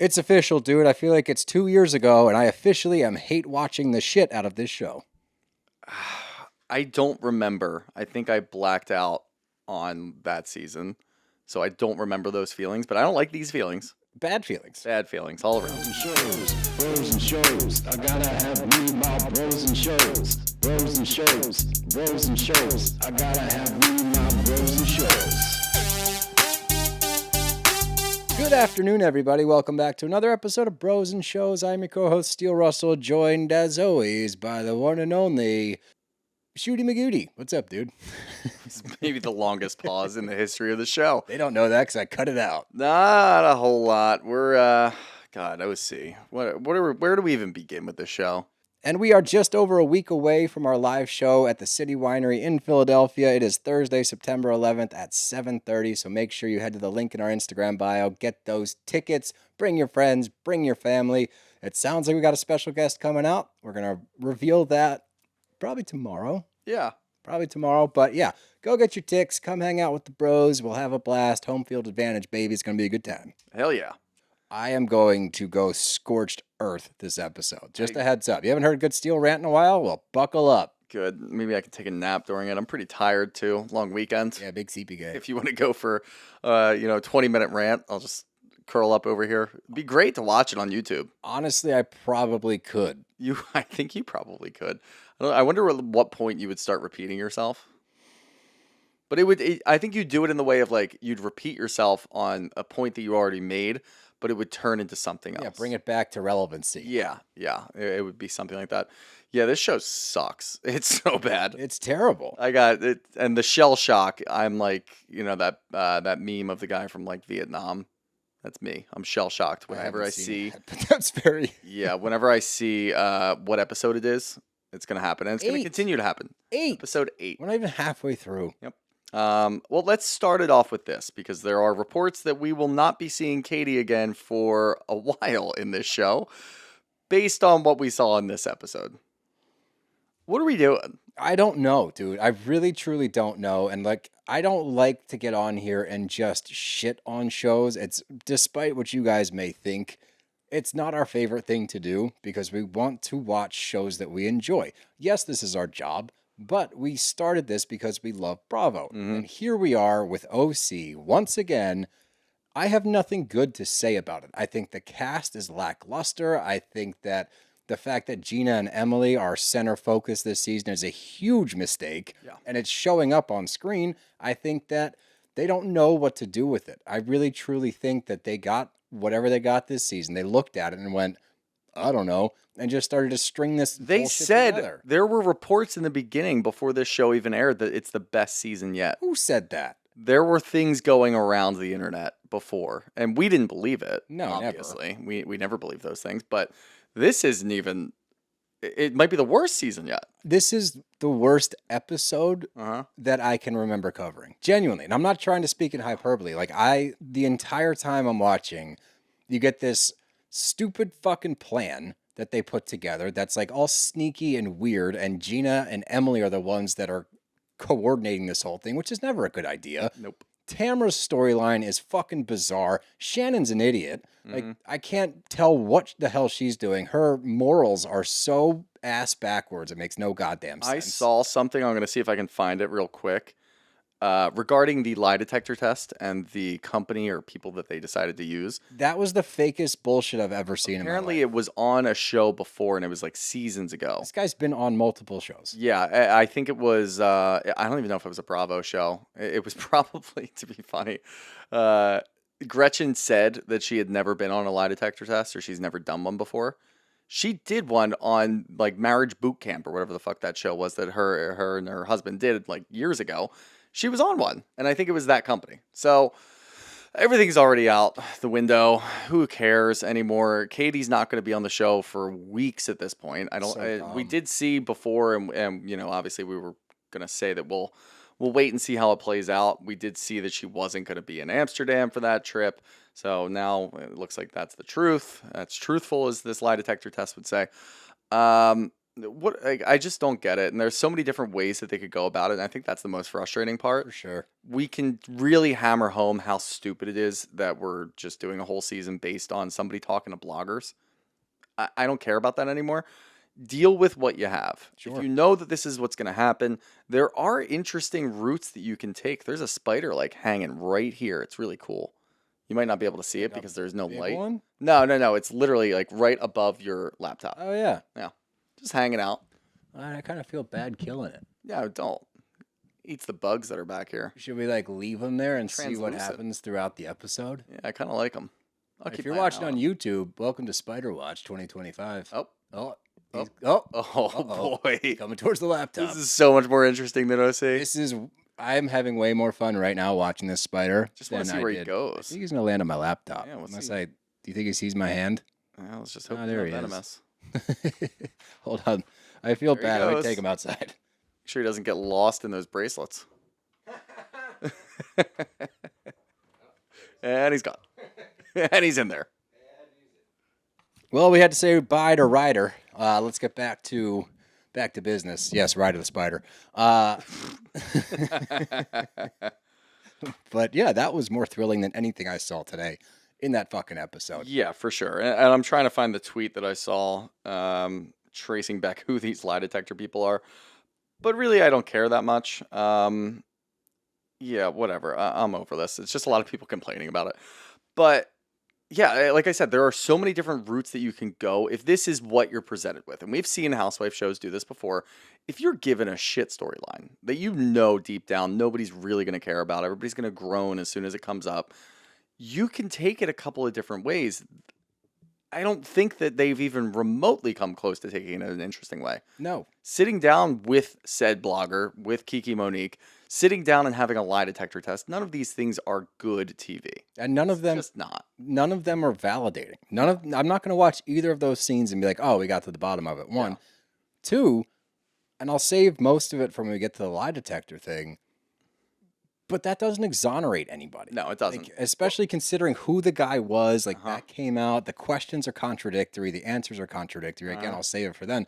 It's official, dude. I feel like it's 2 years ago, and I officially am hate watching the shit out of this show. I don't remember. I think I blacked out on that season. So I don't remember those feelings, but I don't like these feelings. Bad feelings. Bad feelings all around. Bros and shows. I gotta have me my bros and shows. Bros and shows. Bros and shows. I gotta have me my bros and shows. Good afternoon, everybody. Welcome back to another episode of Bros and Shows. I'm your co-host, Steele Russell, joined as always by the one and only Shooty McGooty. What's up, dude? It's maybe the longest pause in the history of the show. They don't know that because I cut it out. Not a whole lot. We're God, OC. Where do we even begin with this show? And we are just over a week away from our live show at the City Winery in Philadelphia. It is Thursday, September 11th at 7:30, so make sure you head to the link in our Instagram bio, get those tickets, bring your friends, bring your family. It sounds like we got a special guest coming out. We're going to reveal that probably tomorrow. Yeah. But yeah, go get your tickets, come hang out with the bros. We'll have a blast. Home field advantage, baby. It's going to be a good time. Hell yeah. I am going to go scorched earth this episode. Just a heads up. You haven't heard a good Steel rant in a while? Well, buckle up. Good. Maybe I can take a nap during it. I'm pretty tired too. Long weekend. Yeah, big CP guy. If you want to go for 20-minute rant, I'll just curl up over here. It'd be great to watch it on YouTube. Honestly, I probably could. I think you probably could. I wonder at what point you would start repeating yourself. But I think you'd do it in the way of like you'd repeat yourself on a point that you already made, but it would turn into something else. Yeah, bring it back to relevancy. Yeah. It would be something like that. Yeah, this show sucks. It's so bad. It's terrible. I got it, and the shell shock. I'm like, that meme of the guy from like Vietnam. That's me. I'm shell shocked whenever I see. That, but that's very. Yeah, whenever I see what episode it is, it's gonna happen, and it's gonna continue to happen. 8. Episode 8. We're not even halfway through. Yep. Well, let's start it off with this because there are reports that we will not be seeing Katie again for a while in this show, based on what we saw in this episode. What are we doing? I don't know, dude. I really, truly don't know. And I don't like to get on here and just shit on shows. It's despite what you guys may think, it's not our favorite thing to do because we want to watch shows that we enjoy. Yes, this is our job, but we started this because we love Bravo. Mm-hmm. And here we are with OC once again. I have nothing good to say about it. I think the cast is lackluster. I think that the fact that Gina and Emily are center focus this season is a huge mistake. Yeah. And it's showing up on screen. I think that they don't know what to do with it. I really, truly think that they got whatever they got this season. They looked at it and went, I don't know, and just started to string this They bullshit said together. there were reports in the beginning before this show even aired that it's the best season yet. Who said that? There were things going around the internet before, and we didn't believe it. No, obviously. We never believe those things, but this isn't even, it might be the worst season yet. This is the worst episode Uh-huh. that I can remember covering. Genuinely. And I'm not trying to speak in hyperbole. The entire time I'm watching, you get this stupid fucking plan that they put together that's like all sneaky and weird, and Gina and Emily are the ones that are coordinating this whole thing, which is never a good idea. Nope. Tamra's storyline is fucking bizarre. Shannon's an idiot. I can't tell what the hell she's doing. Her morals are so ass backwards. It makes no goddamn sense. I saw something. I'm going to see if I can find it real quick. Regarding the lie detector test and the company or people that they decided to use. That was the fakest bullshit I've ever seen Apparently, in my life. it was on a show before, and it was like seasons ago. This guy's been on multiple shows. Yeah, I think it was. I don't even know if it was a Bravo show. It was probably, to be funny. Gretchen said that she had never been on a lie detector test or she's never done one before. She did one on like Marriage Boot Camp or whatever the fuck that show was that her and her husband did like years ago. She was on one, and I think it was that company. So everything's already out the window. Who cares anymore? Katie's not going to be on the show for weeks at this point. We did see before, and obviously we were going to say that we'll wait and see how it plays out. We did see that she wasn't going to be in Amsterdam for that trip. So now it looks like that's the truth. That's truthful, as this lie detector test would say. I just don't get it. And there's so many different ways that they could go about it. And I think that's the most frustrating part. For sure. We can really hammer home how stupid it is that we're just doing a whole season based on somebody talking to bloggers. I don't care about that anymore. Deal with what you have. Sure. If you know that this is what's going to happen, there are interesting routes that you can take. There's a spider like hanging right here. It's really cool. You might not be able to see it because there's no light. One? No. It's literally like right above your laptop. Oh, yeah. Yeah. Just hanging out. I kind of feel bad killing it. Yeah, don't. Eats the bugs that are back here. Should we like leave him there and see what Translucent. happens throughout the episode? Yeah, I kind of like them. If you're watching on YouTube, welcome to Spider Watch 2025. Oh. Oh. Oh. Oh. Oh, boy. Coming towards the laptop. This is so much more interesting than OC. I'm having way more fun right now watching this spider. Just want to than see I where he did. I goes. think he's gonna land on my laptop. Yeah, let's Unless see. do you think he sees my hand? Yeah, let's just hope Oh, it's there not he is. venomous. Hold on. I feel There he bad. Let me goes. take him outside. Make sure he doesn't get lost in those bracelets. And he's gone. And he's in there. Well, we had to say bye to Ryder. Let's get back to business. Yes, Ryder the spider. But yeah, that was more thrilling than anything I saw today in that fucking episode. Yeah, for sure. And I'm trying to find the tweet that I saw tracing back who these lie detector people are. But really, I don't care that much. Yeah, whatever. I'm over this. It's just a lot of people complaining about it. But yeah, like I said, there are so many different routes that you can go if this is what you're presented with. And we've seen Housewife shows do this before. If you're given a shit storyline that you know deep down nobody's really going to care about, everybody's going to groan as soon as it comes up, you can take it a couple of different ways. I don't think that they've even remotely come close to taking it in an interesting way. No. Sitting down with said blogger, with Kiki Monique, sitting down and having a lie detector test, none of these things are good TV. And none of them Just not. None of them are validating. I'm not going to watch either of those scenes and be like, "Oh, we got to the bottom of it." One. Yeah. Two, and I'll save most of it for when we get to the lie detector thing. But that doesn't exonerate anybody. No, it doesn't. Like, especially considering who the guy was. Like, that came out. The questions are contradictory. The answers are contradictory. Again, I'll save it for then.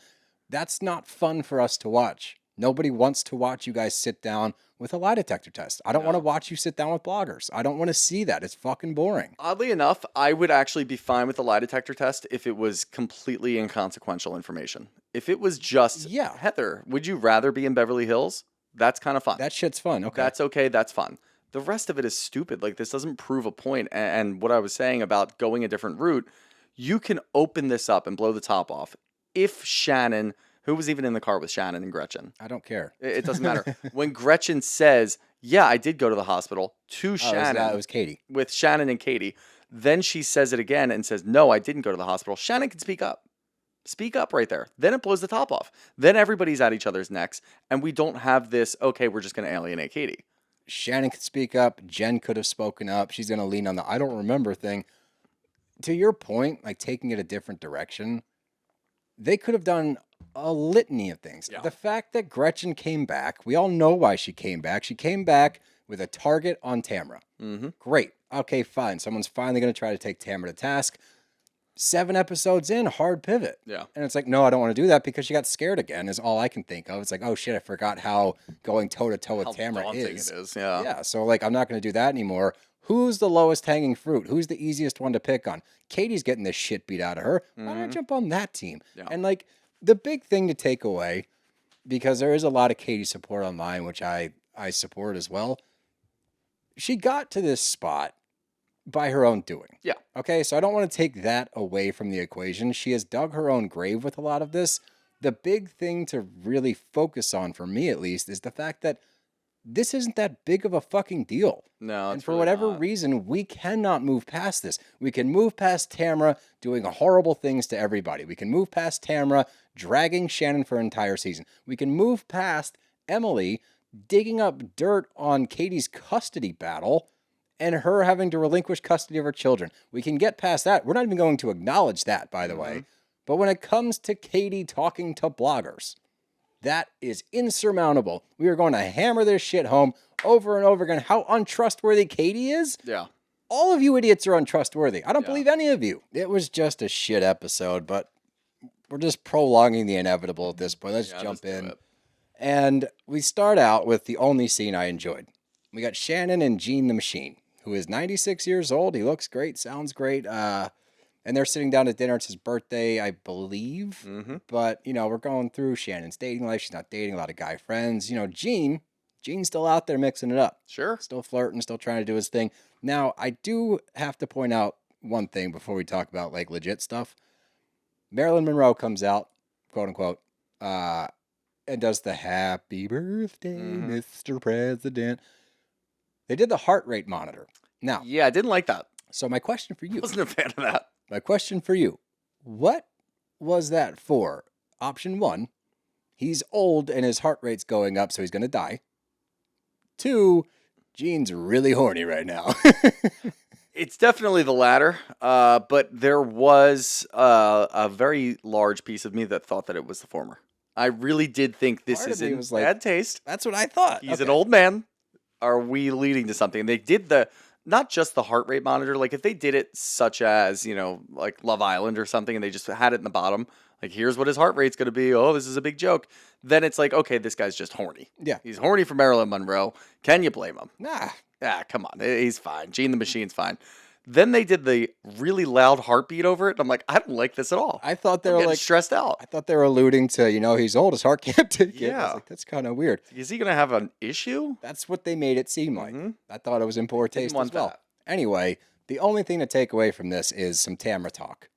That's not fun for us to watch. Nobody wants to watch you guys sit down with a lie detector test. I don't want to watch you sit down with bloggers. I don't want to see that. It's fucking boring. Oddly enough, I would actually be fine with the lie detector test if it was completely inconsequential information. If it was just, Yeah. Heather, would you rather be in Beverly Hills? That's kind of fun. That shit's fun. Okay. That's okay. That's fun. The rest of it is stupid. Like, this doesn't prove a point. And what I was saying about going a different route, you can open this up and blow the top off. If Shannon, who was even in the car with Shannon and Gretchen? I don't care. It doesn't matter. When Gretchen says, yeah, I did go to the hospital to Shannon. It was Katie. With Shannon and Katie. Then she says it again and says, no, I didn't go to the hospital. Shannon can speak up. Speak up right there. Then it blows the top off. Then everybody's at each other's necks, and we don't have this, okay, we're just going to alienate Katie. Shannon could speak up. Jen could have spoken up. She's going to lean on the I don't remember thing. To your point, like taking it a different direction, they could have done a litany of things. Yeah. The fact that Gretchen came back, we all know why she came back. She came back with a target on Tamra. Mm-hmm. Great. Okay, fine. Someone's finally going to try to take Tamra to task. 7 episodes in, hard pivot. Yeah. And it's like, no, I don't want to do that because she got scared again, is all I can think of. It's like, oh shit, I forgot how going toe to toe with How Tamra daunting is. it is. Yeah. Yeah. So, like, I'm not going to do that anymore. Who's the lowest hanging fruit? Who's the easiest one to pick on? Katie's getting this shit beat out of her. Why don't I jump on that team? Yeah. And, like, the big thing to take away, because there is a lot of Katie support online, which I support as well. She got to this spot by her own doing. Yeah. Okay, so I don't want to take that away from the equation. She has dug her own grave with a lot of this. The big thing to really focus on, for me at least, is the fact that this isn't that big of a fucking deal. No, And it's for really whatever not. reason, we cannot move past this. We can move past Tamra doing horrible things to everybody. We can move past Tamra dragging Shannon for an entire season. We can move past Emily digging up dirt on Katie's custody battle and her having to relinquish custody of her children. We can get past that. We're not even going to acknowledge that, by the way. But when it comes to Katie talking to bloggers, that is insurmountable. We are going to hammer this shit home over and over again. How untrustworthy Katie is. Yeah. All of you idiots are untrustworthy. I don't believe any of you. It was just a shit episode, but we're just prolonging the inevitable at this point. Let's Yeah, jump just do in. it. And we start out with the only scene I enjoyed. We got Shannon and Gene the Machine, who is 96 years old. He looks great, sounds great. And they're sitting down at dinner. It's his birthday, I believe. Mm-hmm. But, we're going through Shannon's dating life. She's not dating a lot of guy friends. Gene's still out there mixing it up. Sure. Still flirting, still trying to do his thing. Now, I do have to point out one thing before we talk about, like, legit stuff. Marilyn Monroe comes out, quote unquote, and does the happy birthday, Mr. President. They did the heart rate monitor. Now, Yeah, I didn't like that. so my question for you. Wasn't a fan of that. My question for you. What was that for? Option 1, he's old and his heart rate's going up, so he's going to die. 2, Gene's really horny right now. It's definitely the latter, but there was a very large piece of me that thought that it was the former. I really did think this Part of is me in was like, bad taste. That's what I thought. He's Okay. an old man. Are we leading to something? They did not just the heart rate monitor. Like if they did it such as, like Love Island or something, and they just had it in the bottom, like here's what his heart rate's going to be. Oh, this is a big joke. Then it's like, okay, this guy's just horny. Yeah. He's horny for Marilyn Monroe. Can you blame him? Nah. Ah, come on. He's fine. Gene the Machine's fine. Then they did the really loud heartbeat over it. And I'm like, I don't like this at all. I thought they I'm were getting like stressed out. I thought they were alluding to, he's old, his heart can't take it. I Yeah. was like, that's kind of weird. Is he going to have an issue? That's what they made it seem like. I thought it was in poor taste want as well. that. Anyway, the only thing to take away from this is some Tamra talk.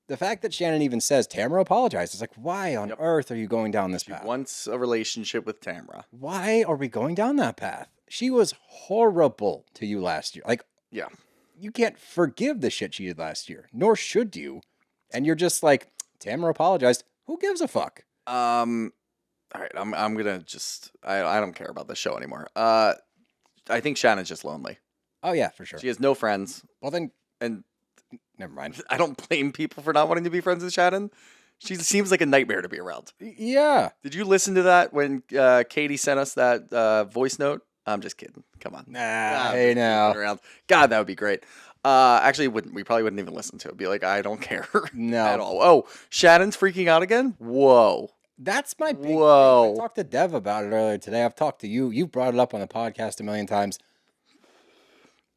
The fact that Shannon even says Tamra apologized. It's like, why on earth are you going down this She path? wants a relationship with Tamra. Why are we going down that path? She was horrible to you last year. Like, Yeah. you can't forgive the shit she did last year, nor should you. And you're just like, Tamra apologized. Who gives a fuck? All right, I'm gonna just I don't care about this show anymore. I think Shannon's just lonely. Oh, yeah, for sure. She has no friends, Well, then, and never mind. I don't blame people for not wanting to be friends with Shannon. She seems like a nightmare to be around. Yeah. Did you listen to that when Katie sent us that voice note? I'm just kidding. Come on. Nah, I'm hey just now. kidding around. God, that would be great. Actually, we probably wouldn't even listen to it. Be like, I don't care No. at all. Oh, Shannon's freaking out again? Whoa. That's my big Whoa. thing. I talked to Dev about it earlier today. I've talked to you. You've brought it up on the podcast a million times.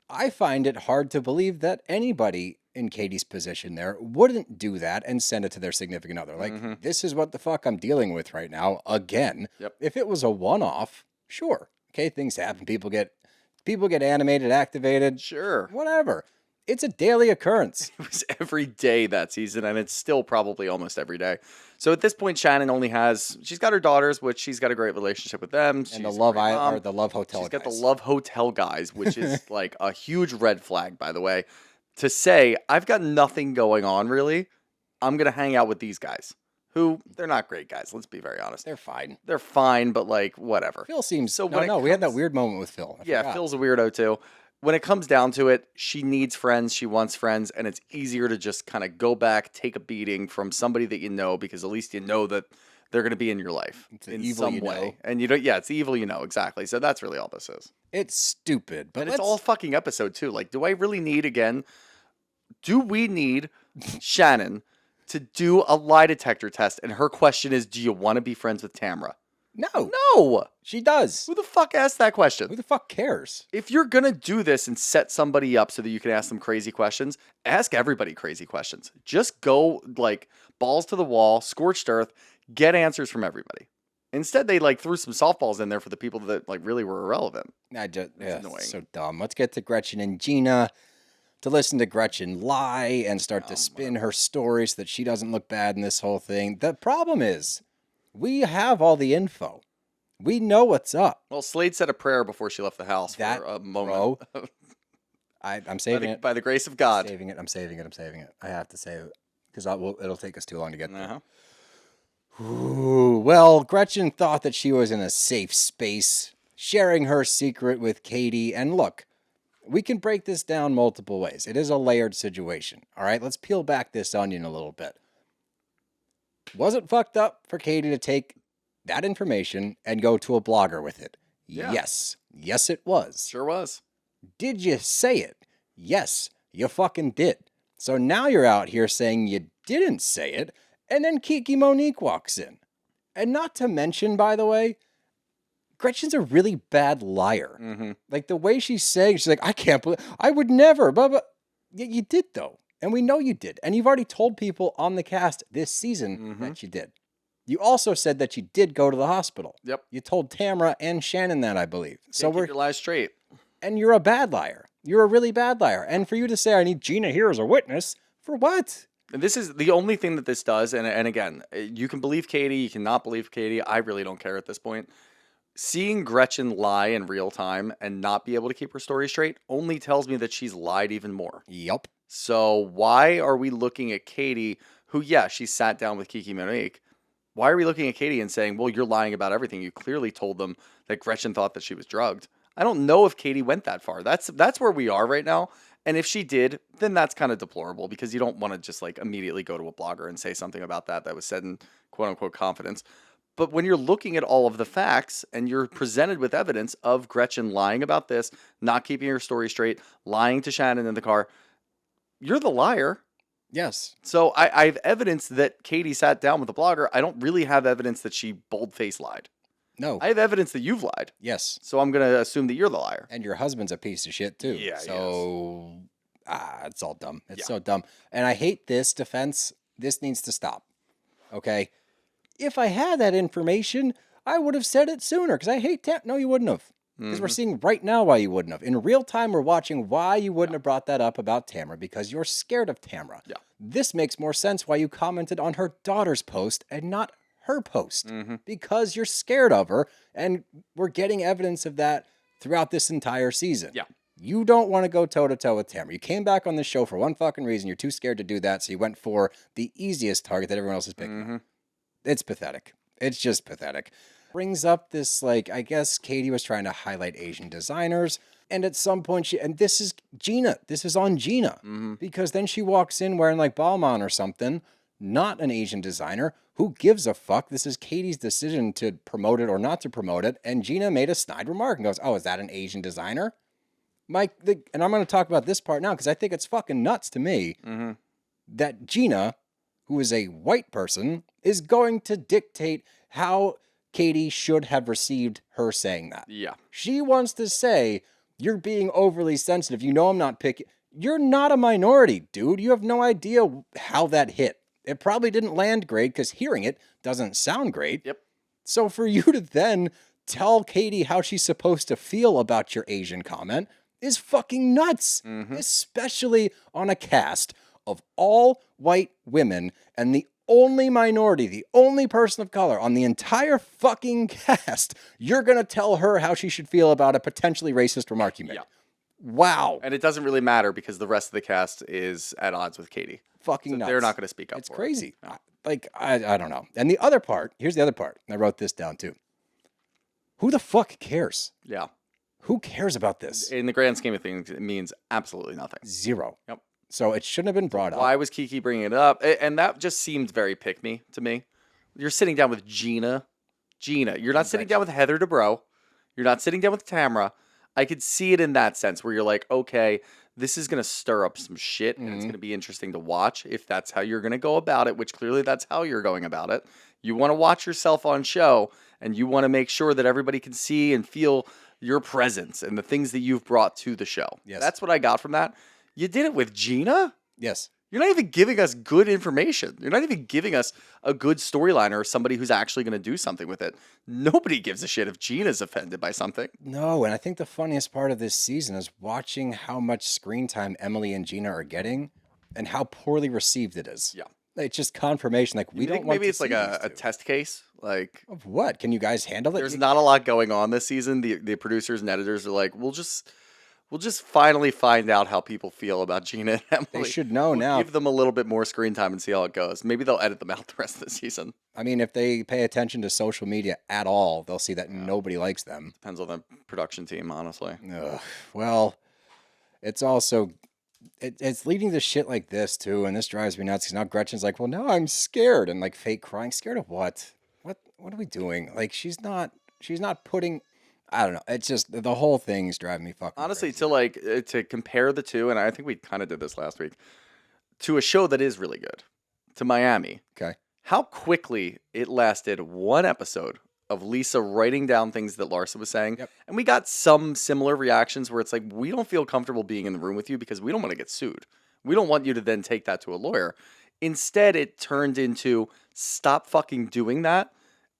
I find it hard to believe that anybody in Katie's position there wouldn't do that and send it to their significant other. Like, this is what the fuck I'm dealing with right now. Again. Yep. If it was a one-off, sure. Okay, things happen. People get animated, activated. Sure. Whatever. It's a daily occurrence. It was every day that season, and it's still probably almost every day. So at this point, Shannon she's got her daughters, which she's got a great relationship with them. And the Love Island or the Love Hotel She's got the guys. Love Hotel guys, which is like a huge red flag, by the way. To say, I've got nothing going on, really. I'm going to hang out with these guys, who, they're not great guys. Let's be very honest. They're fine. They're fine, but like, whatever. Phil seems... So No, when it we had that comes- weird moment with Phil. I Yeah, forgot. Phil's a weirdo, too. When it comes down to it, she needs friends, she wants friends, and it's easier to just kind of go back, take a beating from somebody that you know, because at least you know that they're going to be in your life It's the in evil some you way. know. And you don't, yeah, it's the evil you know, exactly. So that's really all this is. It's stupid, but And it's all fucking episode, too. Like, do I really need, again, do we need Shannon to do a lie detector test? And her question is, do you want to be friends with Tamra? No, No! she does. Who the fuck asked that question? Who the fuck cares? If you're going to do this and set somebody up so that you can ask them crazy questions, ask everybody crazy questions. Just go, like, balls to the wall, scorched earth, get answers from everybody. Instead, they, like, threw some softballs in there for the people that, like, really were irrelevant. Annoying. annoying. So dumb. Let's get to Gretchen and Gina to listen to Gretchen lie and start to spin her story so that she doesn't look bad in this whole thing. The problem is, we have all the info. We know what's up. Well, Slade said a prayer before she left the house That, for a moment. bro, I'm saving it. By the grace of God. Saving it. I'm saving it. I have to save it because it'll take us too long to get there. Uh-huh. Ooh, well, Gretchen thought that she was in a safe space, sharing her secret with Katie. And look, we can break this down multiple ways. It is a layered situation. All right, let's peel back this onion a little bit. Was it fucked up for Katie to take that information and go to a blogger with it? Yeah. Yes. Yes, it was. Sure was. Did you say it? Yes, you fucking did. So now you're out here saying you didn't say it, And then Kiki Monique walks in. And not to mention, by the way, Gretchen's a really bad liar. Mm-hmm. Like the way she's saying, she's like, I can't believe, I would never, but you did though. And we know you did. And you've already told people on the cast this season that you did. You also said that you did go to the hospital. Yep. You told Tamra and Shannon that, I believe. So Keep your lies straight. and you're a bad liar. You're a really bad liar. And for you to say, I need Gina here as a witness, for what? And this is the only thing that this does. And again, you can believe Katie, you cannot believe Katie. I really don't care at this point. Seeing Gretchen lie in real time and not be able to keep her story straight only tells me that she's lied even more. Yup. So why are we looking at Katie, who, yeah, she sat down with Kiki Monique. Why are we looking at Katie and saying, well, you're lying about everything? You clearly told them that Gretchen thought that she was drugged. I don't know if Katie went that far. That's where we are right now. And if she did, then that's kind of deplorable because you don't want to just like immediately go to a blogger and say something about that was said in quote unquote confidence. But when you're looking at all of the facts and you're presented with evidence of Gretchen lying about this, not keeping her story straight, lying to Shannon in the car, you're the liar. Yes. So I have evidence that Katie sat down with the blogger. I don't really have evidence that she bold-faced lied. No. I have evidence that you've lied. Yes. So I'm going to assume that you're the liar. And your husband's a piece of shit too. Yeah, So, it's all dumb. It's so dumb. And I hate this defense. This needs to stop. Okay? If I had that information, I would have said it sooner because I hate No, you wouldn't have. Because we're seeing right now why you wouldn't have. In real time, we're watching why you wouldn't have brought that up about Tamra because you're scared of Tamra. Yeah. This makes more sense why you commented on her daughter's post and not her post because you're scared of her. And we're getting evidence of that throughout this entire season. Yeah. You don't want to go toe-to-toe with Tamra. You came back on this show for one fucking reason. You're too scared to do that, so you went for the easiest target that everyone else is picking. It's pathetic. It's just pathetic. Brings up this, like, I guess Katie was trying to highlight Asian designers. And at some point, and this is Gina. This is on Gina. Because then she walks in wearing, like, Balmain or something. Not an Asian designer. Who gives a fuck? This is Katie's decision to promote it or not to promote it. And Gina made a snide remark and goes, oh, is that an Asian designer? Mike, and I'm going to talk about this part now because I think it's fucking nuts to me that Gina, who is a white person, is going to dictate how Katie should have received her saying that. Yeah. She wants to say, you're being overly sensitive. You know I'm not picking. You're not a minority, dude. You have no idea how that hit. It probably didn't land great because hearing it doesn't sound great. Yep. So for you to then tell Katie how she's supposed to feel about your Asian comment is fucking nuts. Especially on a cast of all white women and the only minority, the only person of color on the entire fucking cast, you're going to tell her how she should feel about a potentially racist remark you made. Yeah. Wow. And it doesn't really matter because the rest of the cast is at odds with Katie. Fucking So nuts. they're not going to speak up It's for crazy. Her. Like, I don't know. And the other part, here's the other part. I wrote this down too. Who the fuck cares? Yeah. Who cares about this? In the grand scheme of things, it means absolutely nothing. Zero. Yep. So it shouldn't have been brought up. Why was Kiki bringing it up? And that just seemed very pick-me to me. You're sitting down with Gina. You're not sitting down with Heather Dubrow. You're not sitting down with Tamra. I could see it in that sense where you're like, okay, this is going to stir up some shit and it's going to be interesting to watch if that's how you're going to go about it, which clearly that's how you're going about it. You want to watch yourself on show and you want to make sure that everybody can see and feel your presence and the things that you've brought to the show. Yes. That's what I got from that. You did it with Gina? Yes. You're not even giving us good information. You're not even giving us a good storyline or somebody who's actually going to do something with it. Nobody gives a shit if Gina's offended by something. No, and I think the funniest part of this season is watching how much screen time Emily and Gina are getting and how poorly received it is. Yeah. It's just confirmation. Like, we You think don't want maybe to it's like see a these two. test case. Like, Of what? Can you guys handle it? there's not a lot going on this season. The producers and editors are like, we'll just finally find out how people feel about Gina and Emily. They should know We'll now. Give them a little bit more screen time and see how it goes. Maybe they'll edit them out the rest of the season. I mean, if they pay attention to social media at all, they'll see that nobody likes them. Depends on the production team, honestly. Ugh. Well, it's also it's leading to shit like this too, and this drives me nuts. Because now Gretchen's like, "Well, now I'm scared," and like fake crying. Scared of what? What are we doing? Like, she's not putting. I don't know. It's just the whole thing's driving me fucking. Honestly, crazy. to compare the two, and I think we kind of did this last week, to a show that is really good, to Miami. Okay. how quickly it lasted one episode of Lisa writing down things that Larsa was saying. Yep. And we got some similar reactions where it's like, we don't feel comfortable being in the room with you because we don't want to get sued. We don't want you to then take that to a lawyer. Instead, it turned into stop fucking doing that.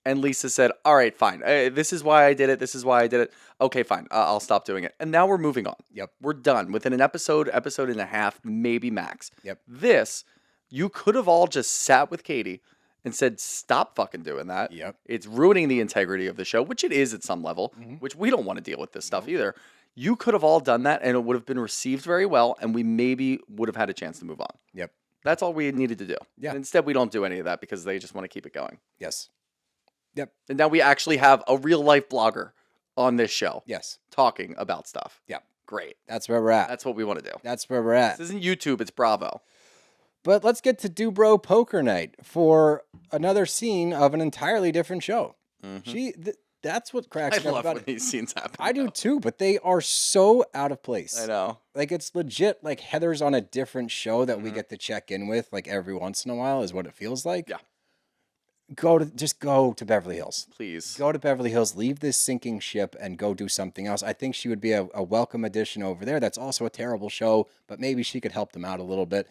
And Lisa said, all right, fine. This is why I did it. This is why I did it. Okay, fine. I'll stop doing it. And now we're moving on. Yep. We're done within an episode and a half, maybe max. Yep. This, you could have all just sat with Katie and said, stop fucking doing that. Yep. It's ruining the integrity of the show, which it is at some level, which we don't want to deal with this stuff either. You could have all done that and it would have been received very well, and we maybe would have had a chance to move on. Yep. That's all we needed to do. Yeah. And instead, we don't do any of that because they just want to keep it going. Yes. Yep. And now we actually have a real life blogger on this show Yes. talking about stuff. Yep. Great. That's where we're at. That's what we want to do. That's where we're at. This isn't YouTube, it's Bravo. But let's get to Dubro Poker Night for another scene of an entirely different show. That's what cracks I me up love about when it. these scenes happen. I do too, but they are so out of place. I know. Like, it's legit like Heather's on a different show that we get to check in with like every once in a while is what it feels like. Yeah. Just go to Beverly Hills. Please. Go to Beverly Hills, leave this sinking ship and go do something else. I think she would be a welcome addition over there. That's also a terrible show, but maybe she could help them out a little bit.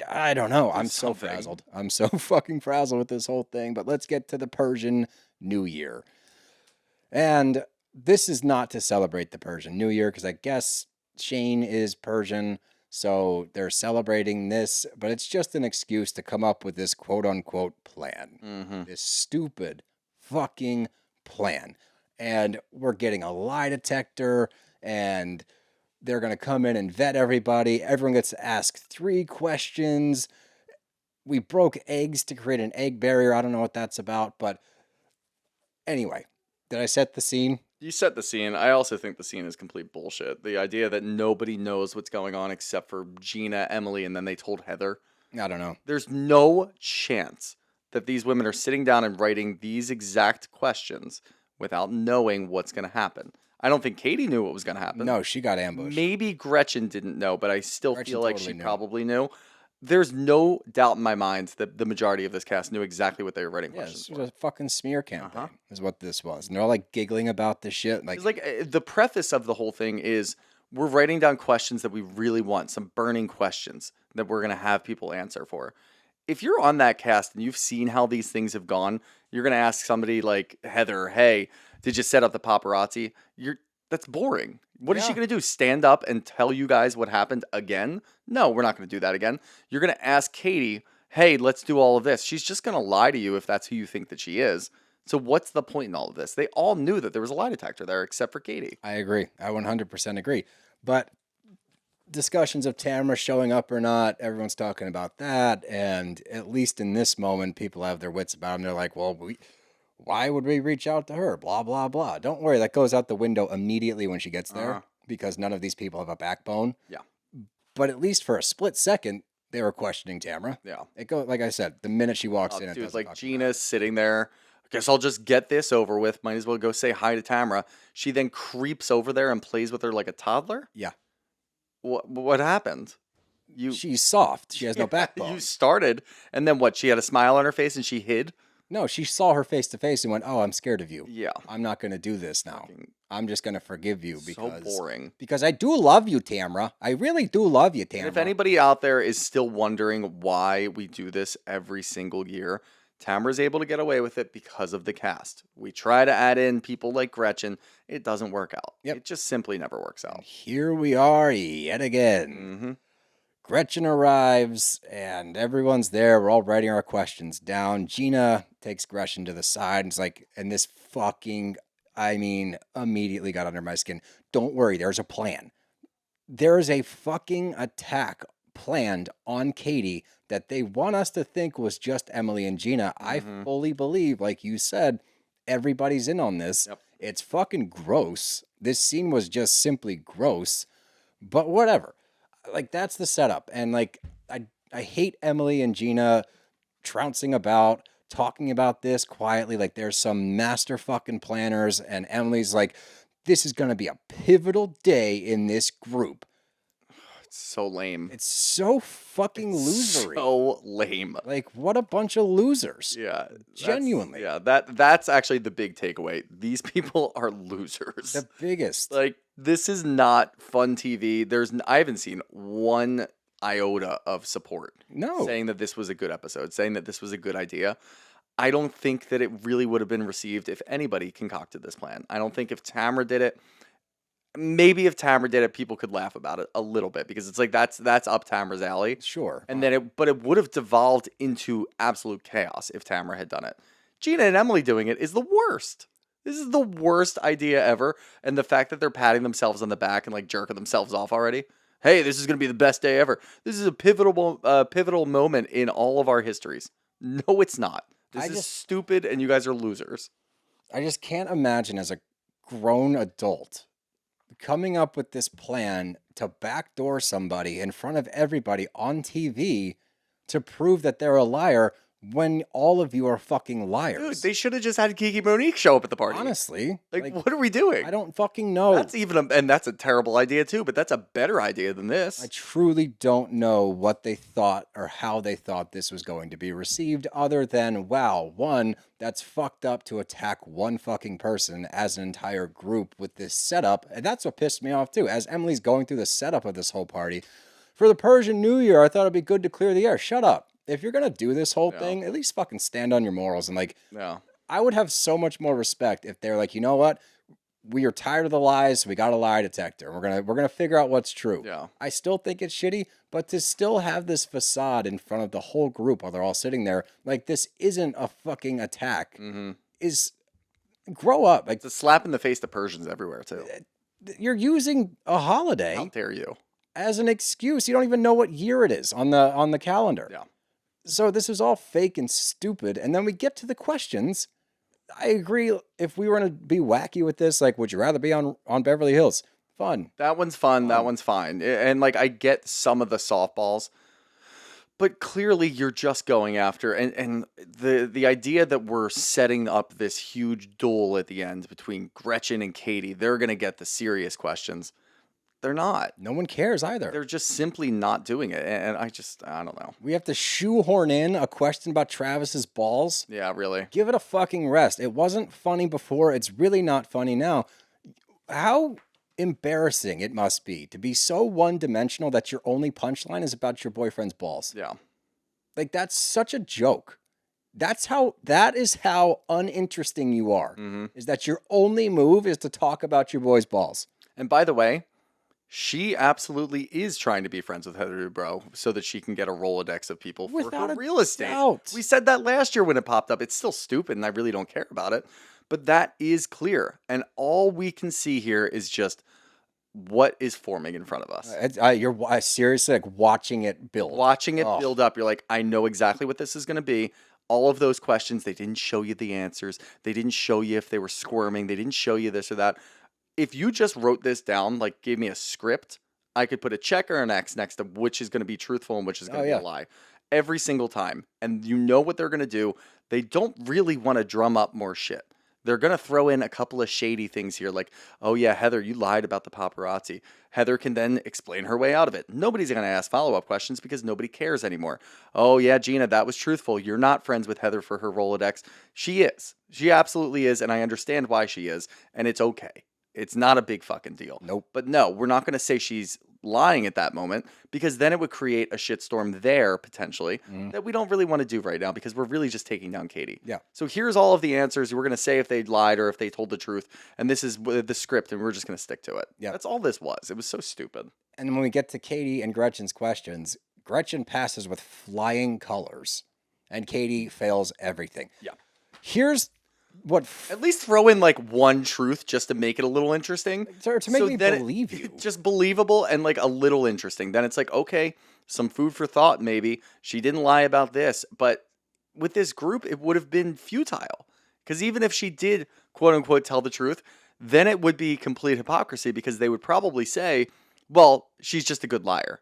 I don't know. I'm so something. frazzled. I'm so fucking frazzled with this whole thing. But let's get to the Persian New Year. And this is not to celebrate the Persian New Year because I guess Shane is Persian. So they're celebrating this, but it's just an excuse to come up with this quote unquote plan. This stupid fucking plan. And we're getting a lie detector, and they're going to come in and vet everybody. Everyone gets to ask 3 questions. We broke eggs to create an egg barrier. I don't know what that's about, but anyway, did I set the scene? You set the scene. I also think the scene is complete bullshit. The idea that nobody knows what's going on except for Gina, Emily, and then they told Heather. I don't know. There's no chance that these women are sitting down and writing these exact questions without knowing what's going to happen. I don't think Katie knew what was going to happen. No, she got ambushed. Maybe Gretchen didn't know, but I still Gretchen feel like totally she knew. probably knew. There's no doubt in my mind that the majority of this cast knew exactly what they were writing Yeah, questions this for. was a fucking smear campaign is what this was. And they're all like giggling about this shit. Like, It's like the preface of the whole thing is we're writing down questions that we really want, some burning questions that we're going to have people answer for. If you're on that cast and you've seen how these things have gone, you're going to ask somebody like Heather, hey, did you set up the paparazzi? That's boring. What is she Yeah. going to do? Stand up and tell you guys what happened again? No, we're not going to do that again. You're going to ask Katie, hey, let's do all of this. She's just going to lie to you if that's who you think that she is. So what's the point in all of this? They all knew that there was a lie detector there except for Katie. I agree. I 100% agree. But discussions of Tamra showing up or not, everyone's talking about that. And at least in this moment, people have their wits about them. They're like, well, why would we reach out to her? Blah, blah, blah. Don't worry. That goes out the window immediately when she gets there because none of these people have a backbone. Yeah. But at least for a split second, they were questioning Tamra. Yeah. It goes, like I said, the minute she walks in, it Dude, doesn't like fucking Gina's sitting there. I guess I'll just get this over with. Might as well go say hi to Tamra. She then creeps over there and plays with her like a toddler. Yeah. What happened? She's soft. She has no backbone. You started, and then what? She had a smile on her face and she hid. No, she saw her face to face and went, "Oh, I'm scared of you. Yeah. I'm not going to do this now. I'm just going to forgive you because So boring. Because I do love you, Tamra. I really do love you, Tamra." And if anybody out there is still wondering why we do this every single year, Tamra's able to get away with it because of the cast. We try to add in people like Gretchen. It doesn't work out. Yep. It just simply never works out. Here we are yet again. Gretchen arrives and everyone's there. We're all writing our questions down. Gina takes Gretchen to the side and is like, and this fucking, immediately got under my skin. Don't worry, there's a plan. There is a fucking attack planned on Katie that they want us to think was just Emily and Gina. I fully believe, like you said, everybody's in on this. Yep. It's fucking gross. This scene was just simply gross, but whatever. Like, that's the setup. And like, I hate Emily and Gina trouncing about, talking about this quietly. Like, there's some master fucking planners, and Emily's like, this is going to be a pivotal day in this group. it's so lame. It's so fucking losery. So lame. Like, what a bunch of losers. Yeah. Genuinely. That's actually the big takeaway. These people are losers. The biggest. Like, this is not fun TV. I haven't seen one iota of support. No. Saying that this was a good episode, saying that this was a good idea. I don't think that it really would have been received if anybody concocted this plan. I don't think if Tamra did it, maybe if Tamra did it, people could laugh about it a little bit because it's like that's up Tamra's alley. Sure. And then it would have devolved into absolute chaos if Tamra had done it. Gina and Emily doing it is the worst. This is the worst idea ever. And the fact that they're patting themselves on the back and like jerking themselves off already. Hey, this is going to be the best day ever. This is a pivotal moment in all of our histories. No, it's not. This is stupid and you guys are losers. I just can't imagine as a grown adult coming up with this plan to backdoor somebody in front of everybody on TV to prove that they're a liar when all of you are fucking liars. Dude, they should have just had Kiki Monique show up at the party. Honestly. Like, what are we doing? I don't fucking know. And that's a terrible idea too, but that's a better idea than this. I truly don't know what they thought or how they thought this was going to be received other than, wow, one, that's fucked up to attack one fucking person as an entire group with this setup. And that's what pissed me off too. As Emily's going through the setup of this whole party, for the Persian New Year, I thought it'd be good to clear the air. Shut up. If you're going to do this whole thing, at least fucking stand on your morals. And like, I would have so much more respect if they're like, you know what? We are tired of the lies. So we got a lie detector. We're gonna figure out what's true. Yeah. I still think it's shitty, but to still have this facade in front of the whole group while they're all sitting there, like this isn't a fucking attack. Is grow up. Like it's a slap in the face to Persians everywhere too. You're using a holiday. How dare you? As an excuse. You don't even know what year it is on the calendar. Yeah. So this is all fake and stupid. And then we get to the questions. I agree. If we were going to be wacky with this, like, would you rather be on Beverly Hills? Fun. That one's fun. That one's fine. And like, I get some of the softballs, but clearly you're just going after, and the idea that we're setting up this huge duel at the end between Gretchen and Katie, they're going to get the serious questions. They're not. No one cares either. They're just simply not doing it. And I don't know. We have to shoehorn in a question about Travis's balls. Yeah, really. Give it a fucking rest. It wasn't funny before. It's really not funny now. How embarrassing it must be to be so one-dimensional that your only punchline is about your boyfriend's balls. Yeah. Like, that's such a joke. That is how uninteresting you are. Is that your only move is to talk about your boy's balls. And by the way, she absolutely is trying to be friends with Heather Dubrow so that she can get a Rolodex of people for her real estate. Doubt. We said that last year when it popped up. It's still stupid and I really don't care about it. But that is clear. And all we can see here is just what is forming in front of us. You're seriously like watching it build. Watching it build up. You're like, I know exactly what this is going to be. All of those questions, they didn't show you the answers. They didn't show you if they were squirming. They didn't show you this or that. If you just wrote this down, like gave me a script, I could put a check or an X next to which is going to be truthful and which is going to be a lie every single time. And you know what they're going to do. They don't really want to drum up more shit. They're going to throw in a couple of shady things here like, oh yeah, Heather, you lied about the paparazzi. Heather can then explain her way out of it. Nobody's going to ask follow-up questions because nobody cares anymore. Oh yeah, Gina, that was truthful. You're not friends with Heather for her Rolodex. She is. She absolutely is, and I understand why she is, and it's okay. It's not a big fucking deal. Nope. But no, we're not going to say she's lying at that moment because then it would create a shitstorm there potentially that we don't really want to do right now because we're really just taking down Katie. Yeah. So here's all of the answers. We're going to say if they lied or if they told the truth. And this is the script and we're just going to stick to it. Yeah. That's all this was. It was so stupid. And when we get to Katie and Gretchen's questions, Gretchen passes with flying colors and Katie fails everything. Yeah. Here's what at least throw in like one truth just to make it a little interesting. To make me believe you. Just believable and like a little interesting. Then it's like, okay, some food for thought maybe. She didn't lie about this. But with this group, it would have been futile. Because even if she did, quote unquote, tell the truth, then it would be complete hypocrisy because they would probably say, well, she's just a good liar.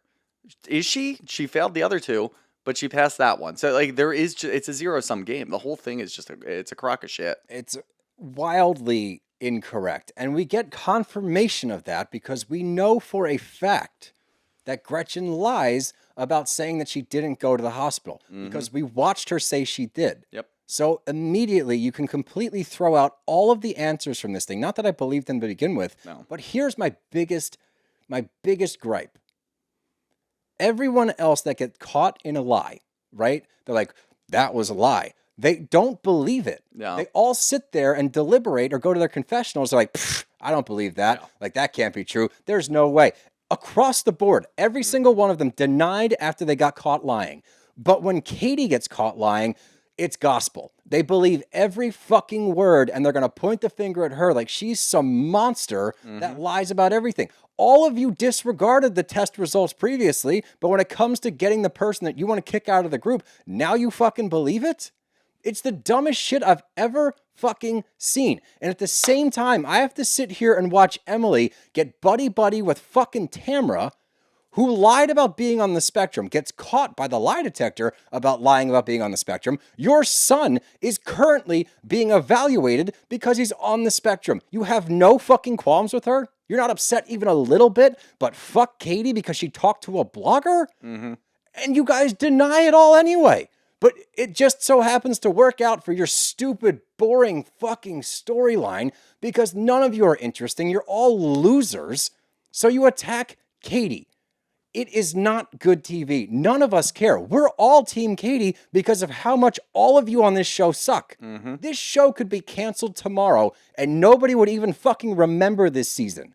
Is she? She failed the other two. But she passed that one. So, like, it's a zero-sum game. The whole thing is just it's a crock of shit. It's wildly incorrect. And we get confirmation of that because we know for a fact that Gretchen lies about saying that she didn't go to the hospital because we watched her say she did. Yep. So immediately you can completely throw out all of the answers from this thing. Not that I believed them to begin with, but here's my biggest gripe. Everyone else that gets caught in a lie, right? They're like, that was a lie. They don't believe it. No. They all sit there and deliberate or go to their confessionals. They're like, I don't believe that. No. Like, that can't be true. There's no way. Across the board, every single one of them denied after they got caught lying. But when Katie gets caught lying, it's gospel. They believe every fucking word and they're going to point the finger at her like she's some monster that lies about everything. All of you disregarded the test results previously, but when it comes to getting the person that you want to kick out of the group, now you fucking believe it? It's the dumbest shit I've ever fucking seen. And at the same time, I have to sit here and watch Emily get buddy-buddy with fucking Tamra, who lied about being on the spectrum, gets caught by the lie detector about lying about being on the spectrum. Your son is currently being evaluated because he's on the spectrum. You have no fucking qualms with her? You're not upset even a little bit, but fuck Katie because she talked to a blogger? And you guys deny it all anyway. But it just so happens to work out for your stupid, boring fucking storyline because none of you are interesting. You're all losers. So you attack Katie. It is not good TV. None of us care. We're all Team Katie because of how much all of you on this show suck. This show could be canceled tomorrow and nobody would even fucking remember this season.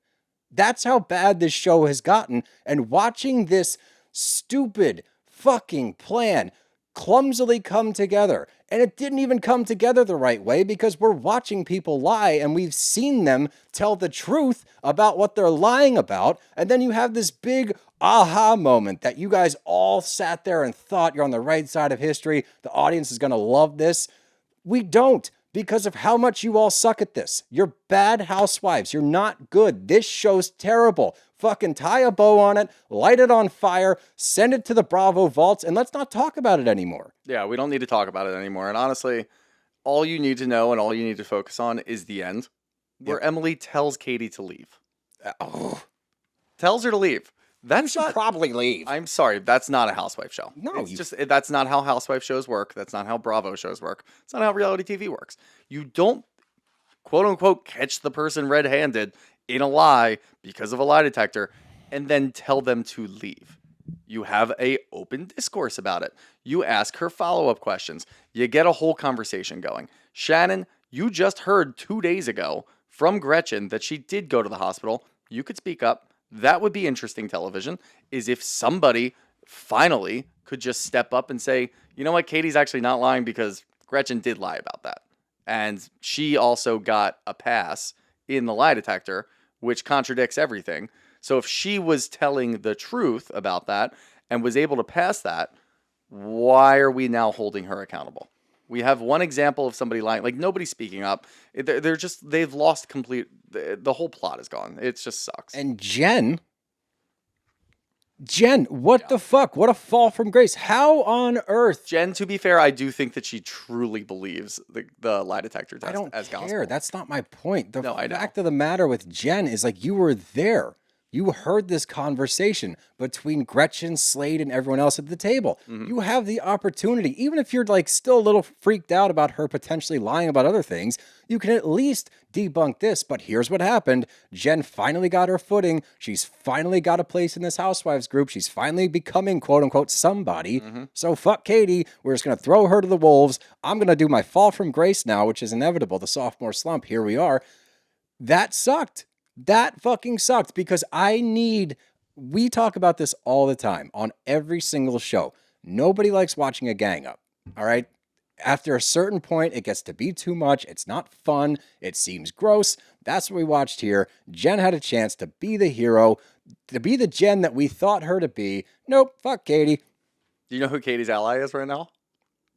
That's how bad this show has gotten. And watching this stupid fucking plan clumsily come together. And it didn't even come together the right way because we're watching people lie and we've seen them tell the truth about what they're lying about. And then you have this big aha moment that you guys all sat there and thought you're on the right side of history. The audience is going to love this. We don't because of how much you all suck at this. You're bad housewives. You're not good. This show's terrible. Fucking tie a bow on it, light it on fire, send it to the Bravo vaults, and let's not talk about it anymore. Yeah, we don't need to talk about it anymore. And honestly, all you need to know and all you need to focus on is the end, where Emily tells Katie to leave. Tells her to leave. That's not Probably leave. I'm sorry, that's not a housewife show. No, it's just that's not how housewife shows work. That's not how Bravo shows work. It's not how reality TV works. You don't quote unquote catch the person red-handed in a lie because of a lie detector and then tell them to leave. You have a open discourse about it. You ask her follow-up questions. You get a whole conversation going. Shannon, you just heard 2 days ago from Gretchen that she did go to the hospital. You could speak up. That would be interesting television, is if somebody finally could just step up and say, you know what, Katie's actually not lying because Gretchen did lie about that. And she also got a pass in the lie detector, which contradicts everything. So if she was telling the truth about that and was able to pass that, why are we now holding her accountable? We have one example of somebody lying, like nobody's speaking up. They've lost complete, the whole plot is gone. It just sucks. And Jen, what the fuck? What a fall from grace. How on earth? Jen, to be fair, I do think that she truly believes the lie detector test I don't as care. gospel. That's not my point. The No, I know. fact of the matter with Jen is like you were there. You heard this conversation between Gretchen, Slade, and everyone else at the table. You have the opportunity, even if you're like still a little freaked out about her potentially lying about other things, you can at least debunk this. But here's what happened. Jen finally got her footing. She's finally got a place in this housewives group. She's finally becoming quote unquote somebody. So fuck Katie. We're just going to throw her to the wolves. I'm going to do my fall from grace now, which is inevitable. The sophomore slump. Here we are. That sucked. That fucking sucked because we talk about this all the time on every single show. Nobody likes watching a gang up, all right? After a certain point, it gets to be too much. It's not fun. It seems gross. That's what we watched here. Jen had a chance to be the hero, to be the Jen that we thought her to be. Nope, fuck Katie. Do you know who Katie's ally is right now?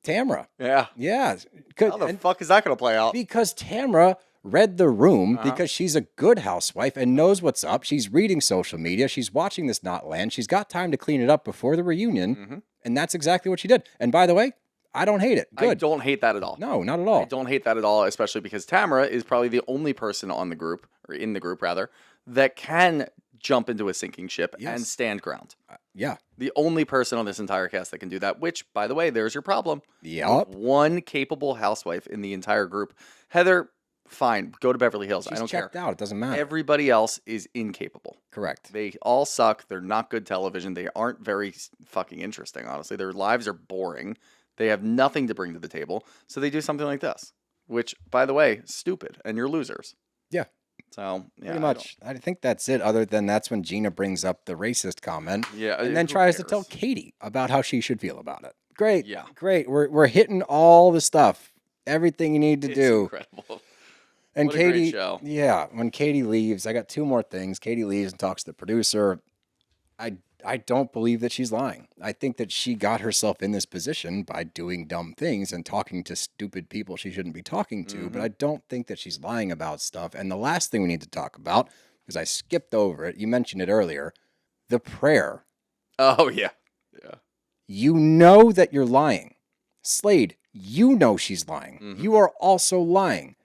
Tamra. Yeah. Yeah. How the fuck is that going to play out? Because Tamra read the room because she's a good housewife and knows what's up. She's reading social media. She's watching this not land. She's got time to clean it up before the reunion. And that's exactly what she did. And by the way, I don't hate it. Good. I don't hate that at all. No, not at all. I don't hate that at all, especially because Tamra is probably the only person on the group, or in the group rather, that can jump into a sinking ship Yes. and stand ground. Yeah. The only person on this entire cast that can do that, which, by the way, there's your problem. Yup. One capable housewife in the entire group. Heather, fine, go to Beverly Hills. I She's don't care. checked out. It doesn't matter. Everybody else is incapable. Correct. They all suck. They're not good television. They aren't very fucking interesting, honestly. Their lives are boring. They have nothing to bring to the table. So they do something like this, which, by the way, stupid, and you're losers. Yeah. So, yeah. Pretty much. I think that's it, other than that's when Gina brings up the racist comment. Yeah. And then who tries to cares? tell Katie about how she should feel about it. Great. Yeah. Great. We're hitting all the stuff. Everything you need to It's do. incredible. And What a great Katie, show. yeah, when Katie leaves, I got two more things. Katie leaves and talks to the producer. I don't believe that she's lying. I think that she got herself in this position by doing dumb things and talking to stupid people she shouldn't be talking to, but I don't think that she's lying about stuff. And the last thing we need to talk about, because I skipped over it, you mentioned it earlier, the prayer. Oh, yeah. Yeah. You know that you're lying. Slade, you know she's lying. You are also lying.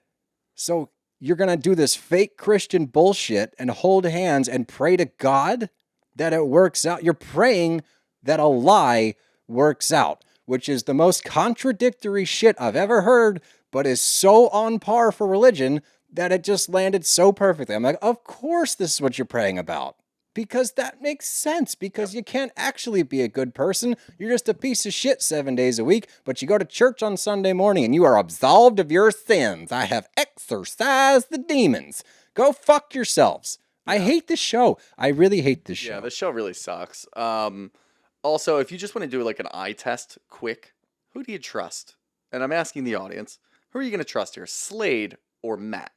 So you're going to do this fake Christian bullshit and hold hands and pray to God that it works out. You're praying that a lie works out, which is the most contradictory shit I've ever heard, but is so on par for religion that it just landed so perfectly. I'm like, of course this is what you're praying about. Because that makes sense. Because you can't actually be a good person. You're just a piece of shit 7 days a week, but you go to church on Sunday morning and you are absolved of your sins. I have exorcised the demons. Go fuck yourselves. I hate this show. I really hate this show. Yeah, the show really sucks. Also, if you just want to do like an eye test quick, who do you trust? And I'm asking the audience, who are you going to trust here, Slade or Matt?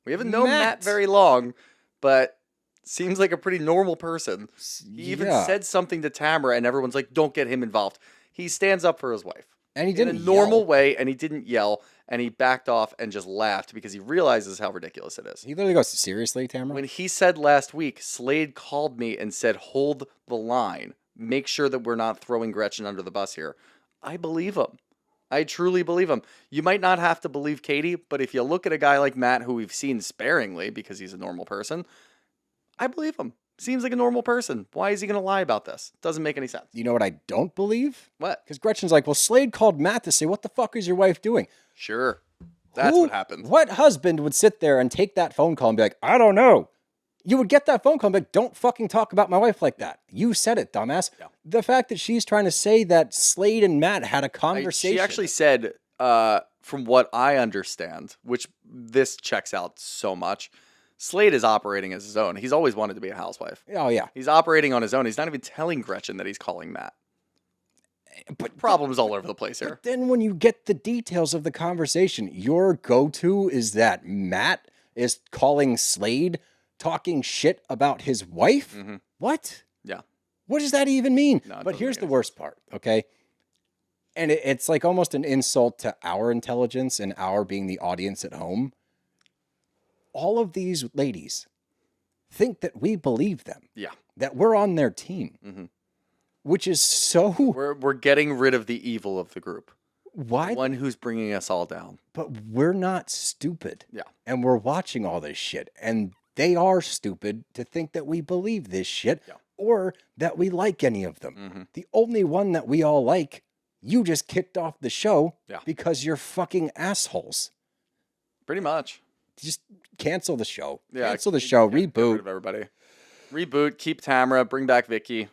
We haven't known Matt very long, but seems like a pretty normal person. He even said something to Tamra, and everyone's like, don't get him involved. He stands up for his wife. And he didn't in a normal yell. way, and he didn't yell, and he backed off and just laughed because he realizes how ridiculous it is. He literally goes, seriously, Tamra? When he said last week, Slade called me and said, hold the line. Make sure that we're not throwing Gretchen under the bus here. I believe him. I truly believe him. You might not have to believe Katie, but if you look at a guy like Matt, who we've seen sparingly because he's a normal person, I believe him. Seems like a normal person. Why is he going to lie about this? Doesn't make any sense. You know what I don't believe? What? Because Gretchen's like, well, Slade called Matt to say, what the fuck is your wife doing? Sure. That's what happened. What husband would sit there and take that phone call and be like, I don't know. You would get that phone call and be like, don't fucking talk about my wife like that. You said it, dumbass. Yeah. The fact that she's trying to say that Slade and Matt had a conversation. She actually said, from what I understand, which this checks out so much, Slade is operating as his own. He's always wanted to be a housewife. Oh, yeah. He's operating on his own. He's not even telling Gretchen that he's calling Matt. But Problems all over the place here. But then when you get the details of the conversation, your go-to is that Matt is calling Slade talking shit about his wife? What? Yeah. What does that even mean? No, it But doesn't here's make the any worst part, okay? And it's like almost an insult to our intelligence and our being the audience at home. All of these ladies think that we believe them, Yeah. that we're on their team, which is so... We're getting rid of the evil of the group. Why? The one who's bringing us all down. But we're not stupid. Yeah. And we're watching all this shit. And they are stupid to think that we believe this shit or that we like any of them. The only one that we all like, you just kicked off the show because you're fucking assholes. Pretty much. Just cancel the show. Yeah, Cancel the show. Get rid Reboot. of everybody. Reboot. Keep Tamra. Bring back Vicky.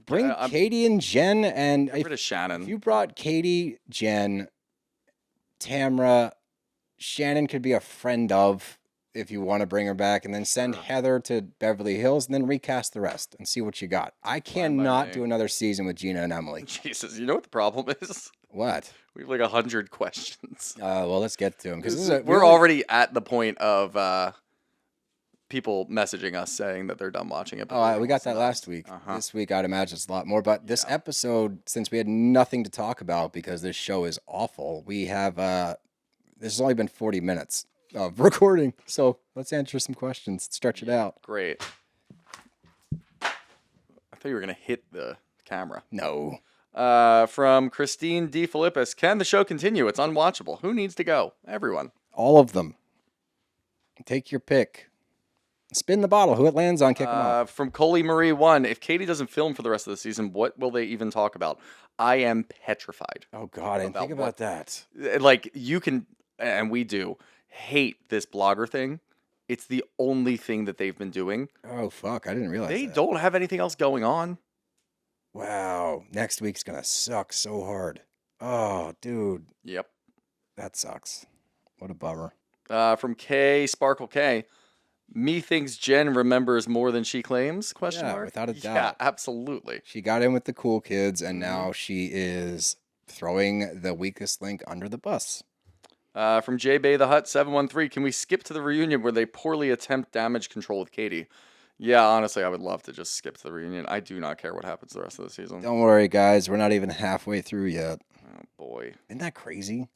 Bring Katie and Jen. And Get rid of Shannon. if you brought Katie, Jen, Tamra, Shannon could be a friend of if you want to bring her back, and then send Heather to Beverly Hills and then recast the rest and see what you got. I cannot me. do another season with Gina and Emily. Jesus, you know what the problem is? What? We have like 100 questions. Well, let's get to them because We're already at the point of people messaging us saying that they're done watching it. Oh, we got that last week. This week, I'd imagine it's a lot more. But this episode, since we had nothing to talk about because this show is awful, we have this has only been 40 minutes of recording. So let's answer some questions, stretch it out. Great. I thought you were going to hit the camera. No. From Christine D. Philippus, can the show continue? It's unwatchable. Who needs to go? Everyone. All of them. Take your pick. Spin the bottle. Who it lands on, kick them off. From Coley Marie 1, if Katie doesn't film for the rest of the season, what will they even talk about? I am petrified. Oh, God, I didn't think about that. Like, you can, and we do, hate this blogger thing. It's the only thing that they've been doing. Oh, fuck, I didn't realize They that. don't have anything else going on. Wow, next week's going to suck so hard. Oh, dude, Yep. that sucks. What a bummer. From K Sparkle K, me thinks Jen remembers more than she claims? Question Yeah, mark. without a Yeah, doubt. absolutely. She got in with the cool kids, and Mm-hmm. now she is throwing the weakest link under the bus. From J Bay the Hut 713, can we skip to the reunion where they poorly attempt damage control with Katie? Yeah, honestly, I would love to just skip to the reunion. I do not care what happens the rest of the season. Don't worry, guys. We're not even halfway through yet. Oh boy. Isn't that crazy?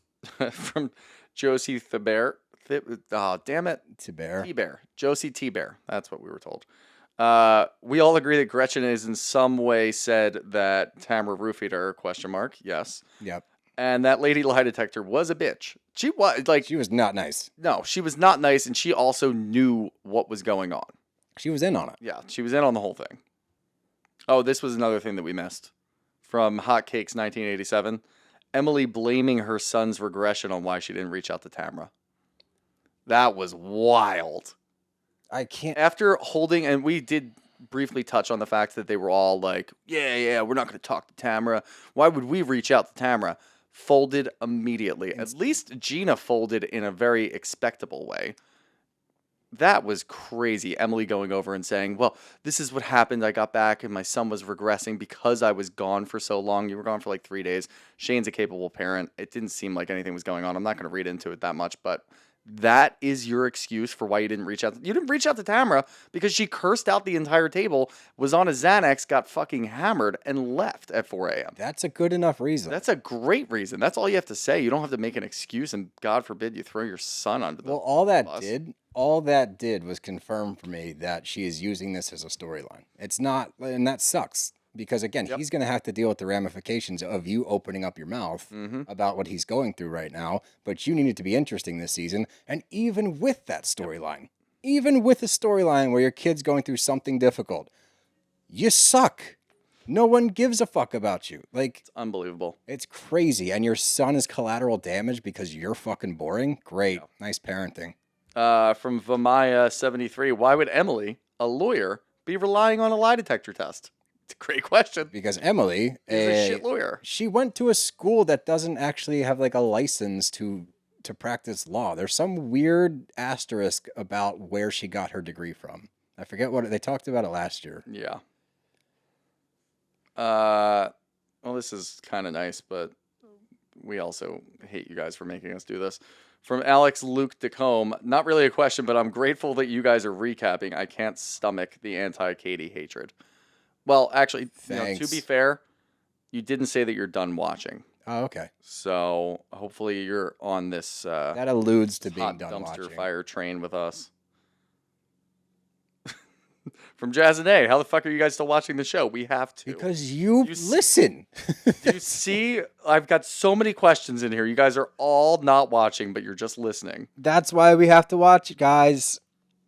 From Josie Thibert. Oh, damn it. T-Bear. T-Bear. Josie T-Bear. That's what we were told. We all agree that Gretchen is in some way said that Tamra roofied her, question mark. Yes. Yep. And that lady lie detector was a bitch. She was like, She was not nice. no, she was not nice. And she also knew what was going on. She was in on it. Yeah, she was in on the whole thing. Oh, this was another thing that we missed. From Hotcakes 1987. Emily blaming her son's regression on why she didn't reach out to Tamra. That was wild. I can't. After holding, and we did briefly touch on the fact that they were all like, yeah, we're not going to talk to Tamra. Why would we reach out to Tamra? Folded immediately. At least Gina folded in a very expectable way. That was crazy. Emily going over and saying, well, this is what happened. I got back and my son was regressing because I was gone for so long. You were gone for like 3 days. Shane's a capable parent. It didn't seem like anything was going on. I'm not going to read into it that much, but that is your excuse for why you didn't reach out. You didn't reach out to Tamra because she cursed out the entire table, was on a Xanax, got fucking hammered, and left at 4 a.m. That's a good enough reason. That's a great reason. That's all you have to say. You don't have to make an excuse, and God forbid you throw your son under the well, all that did was confirm for me that she is using this as a storyline. It's not, and that sucks. Because again, he's going to have to deal with the ramifications of you opening up your mouth about what he's going through right now. But you need it to be interesting this season. And even with that storyline, even with a storyline where your kid's going through something difficult, you suck. No one gives a fuck about you. Like, It's unbelievable. it's crazy. And your son is collateral damage because you're fucking boring. Great. Nice parenting. From Vamaya73, why would Emily, a lawyer, be relying on a lie detector test? It's a great question. Because Emily, She's a shit lawyer. she went to a school that doesn't actually have like a license to practice law. There's some weird asterisk about where she got her degree from. I forget what they talked about it last year. Yeah. Well, this is kind of nice, but we also hate you guys for making us do this. From Alex Luke Decombe, not really a question, but I'm grateful that you guys are recapping. I can't stomach the anti-Katie hatred. Well, actually, to Thanks. be fair, you didn't say that you're done watching. Oh, okay. So hopefully you're on this That alludes to being hot done dumpster watching. fire train with us. From Jazz and A, how the fuck are you guys still watching the show? We have to. Because you listen. Do you see? I've got so many questions in here. You guys are all not watching, but you're just listening. That's why we have to watch it, guys.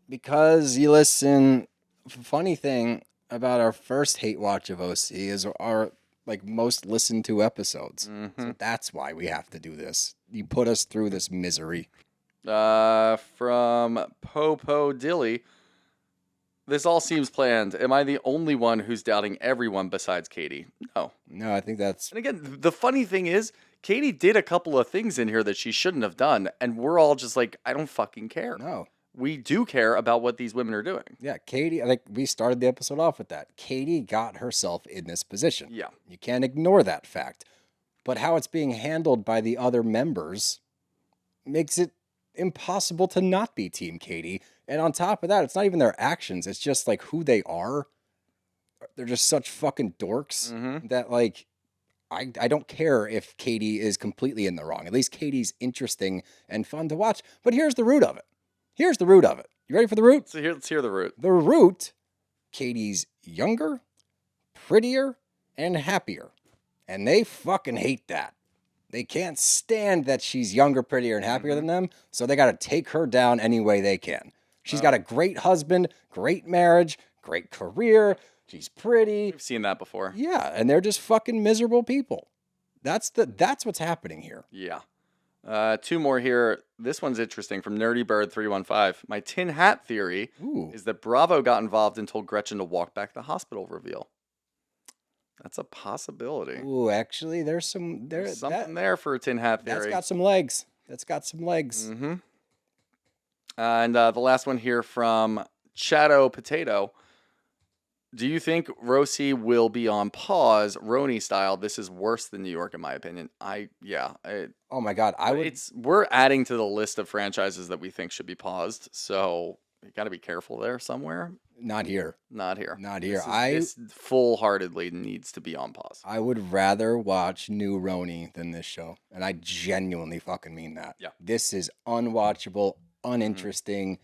Because you listen. Funny thing about our first hate watch of OC is our like most listened to episodes. So that's why we have to do this. You put us through this misery. From Popo Dilly, this all seems planned. Am I the only one who's doubting everyone besides Katie? No. No, I think that's And again, the funny thing is, Katie did a couple of things in here that she shouldn't have done, and we're all just like, I don't fucking care. no. We do care about what these women are doing. Yeah, Katie, like we started the episode off with that. Katie got herself in this position. Yeah. You can't ignore that fact. But how it's being handled by the other members makes it impossible to not be Team Katie. And on top of that, it's not even their actions, it's just like who they are. They're just such fucking dorks that like I don't care if Katie is completely in the wrong. At least Katie's interesting and fun to watch. But here's the root of it. Here's the root of it. You ready for the root? So let's hear the root. The root, Katie's younger, prettier, and happier. And they fucking hate that. They can't stand that she's younger, prettier, and happier than them, so they got to take her down any way they can. She's got a great husband, great marriage, great career. She's pretty. We've seen that before. Yeah, and they're just fucking miserable people. That's what's happening here. Yeah. Two more here. This one's interesting from Nerdy Bird 315. My tin hat theory Ooh. is that Bravo got involved and told Gretchen to walk back the hospital reveal. That's a possibility. Ooh, actually, there's something there for a tin hat theory. That's got some legs. Mm-hmm. And the last one here from Chato Potato. Do you think RHOC will be on pause, Roni style? This is worse than New York, in my opinion. Oh my God, We're adding to the list of franchises that we think should be paused. So you got to be careful there somewhere. Not here. Not here. This full-heartedly needs to be on pause. I would rather watch New Roni than this show, and I genuinely fucking mean that. Yeah. This is unwatchable, uninteresting,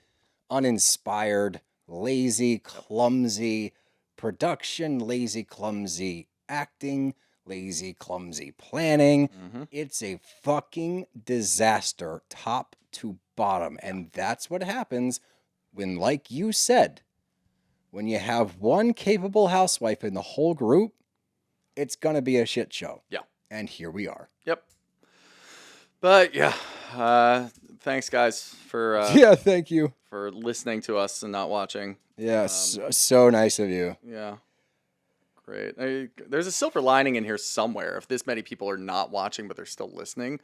uninspired, lazy, clumsy production, lazy, clumsy acting, lazy, clumsy planning. It's a fucking disaster, top to bottom, and that's what happens when, like you said, when you have one capable housewife in the whole group, it's going to be a shit show. Yeah. And here we are. Yep. But yeah, thanks guys for Yeah, thank you for listening to us and not watching. Yeah, so nice of you. Yeah. Great. There's a silver lining in here somewhere. If this many people are not watching but they're still listening,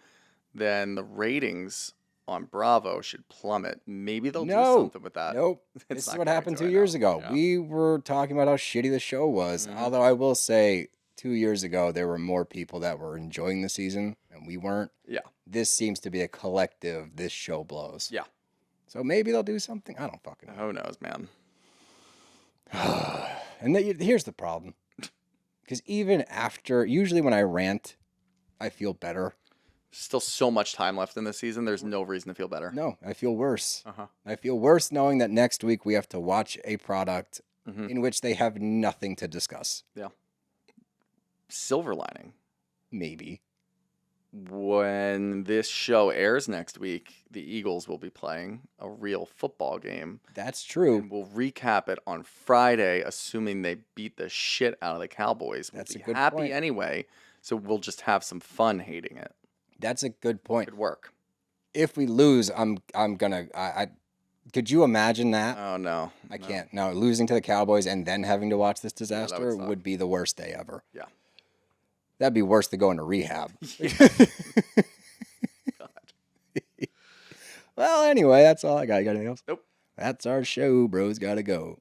then the ratings on Bravo should plummet. Maybe they'll do something with that. Nope. This is what happened 2 years ago. Yeah. We were talking about how shitty the show was. Although I will say 2 years ago, there were more people that were enjoying the season and we weren't. Yeah. This seems to be a collective, this show blows. Yeah. So maybe they'll do something. I don't fucking know. Who knows, man. And here's the problem. Because even after, usually when I rant, I feel better. Still so much time left in the season. There's no reason to feel better. No, I feel worse. I feel worse knowing that next week we have to watch a product in which they have nothing to discuss. Yeah. Silver lining. Maybe. When this show airs next week, the Eagles will be playing a real football game. That's true. And we'll recap it on Friday, assuming they beat the shit out of the Cowboys. That's we'll a be good happy point. Anyway, so we'll just have some fun hating it. That's a good point. Could work. If we lose, I'm gonna. Could you imagine that? Oh no, I can't. No, losing to the Cowboys and then having to watch this disaster would be the worst day ever. Yeah, that'd be worse than going to rehab. Well, anyway, that's all I got. You got anything else? Nope. That's our show. Bros gotta go.